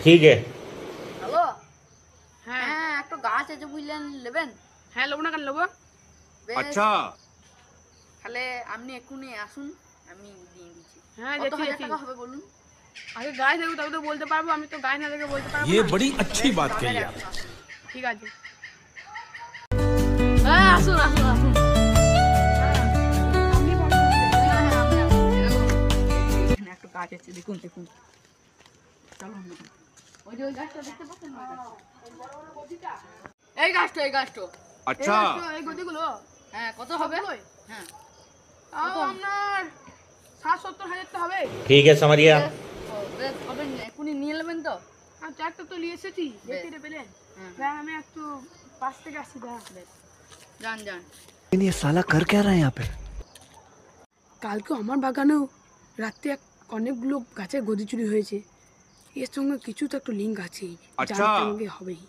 ठीक है। হ্যালো, হ্যাঁ হ্যাঁ একটা গাছ আছে বুঝলেন, নেবেন? হ্যাঁ লোবো না কেন লোবো? বেশ, अच्छा তাহলে আপনি এক্ষুনি আসুন, আমি দিয়ে দিচ্ছি। হ্যাঁ কত যাচ্ছি হাজার যাচ্ছি। টাকা হবে বলুন? আগে গাছ দেখো তবে তো বলতে পারবো, আমি তো গাছ না দেখে বলতে পারবো ये না। बड़ी अच्छी बात कही তাড়াতাড়ি आप। আসুন, আসুন। ঠিক আছে। হ্যাঁ আসুন আসুন আসুন। আপনি বলুন। হ্যাঁ, হ্যাঁ, আমি আসুন। এখানে একটা গাছ আছে, দেখুন দেখুন। চলো দেখুন। ওই যে ওই গাছটা দেখতে পাচ্ছেন না? ওই গাছটা। এই গাছটা এই গাছটা। अच्छा এই গদিগুলো হ্যাঁ কত হবে? সবগুলোই? হ্যাঁ তাও আপনার 60-70 হাজার তো হবে। ठीक है समरिया। বেশ, ও, বেশ হবে, এক্ষুনি নিয়ে নেবেন তো? আর চারটা তো নিয়ে এসেছি, দেখতে পেলেন? হ্যাঁ হ্যাঁ আমি একটু পাশ থেকে আসছি দাঁড়া। যান যান। लेकिन ये साला कर क्या रहा है यहाँ पे? কালকে আমার বাগানেও রাত্রে অনেকগুলো গাছের গদি চুরি হয়েছে। এর সঙ্গে কিছু তো একটা লিঙ্ক আছেই, আচ্ছা। জানতে আমাকে হবেই।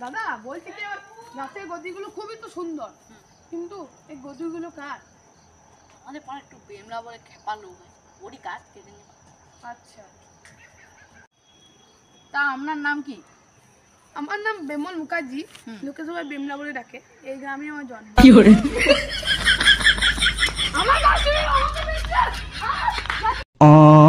দাদা বলছি কি, গাছের গদিগুলো খুবই তো সুন্দর, কিন্তু এই গদিগুলো কার? আমাদের পাড়ায় একটু বেমরা বলে খেপা লোক আছে, ওরই গাছ কেটে নিয়ে। আচ্ছা, তা আপনার নাম কি? আমার নাম বেমল মুখার্জি, হুম। লোকে সবাই বেমলা বলে ডাকে। এই গ্রামে আমার জন্ম। आ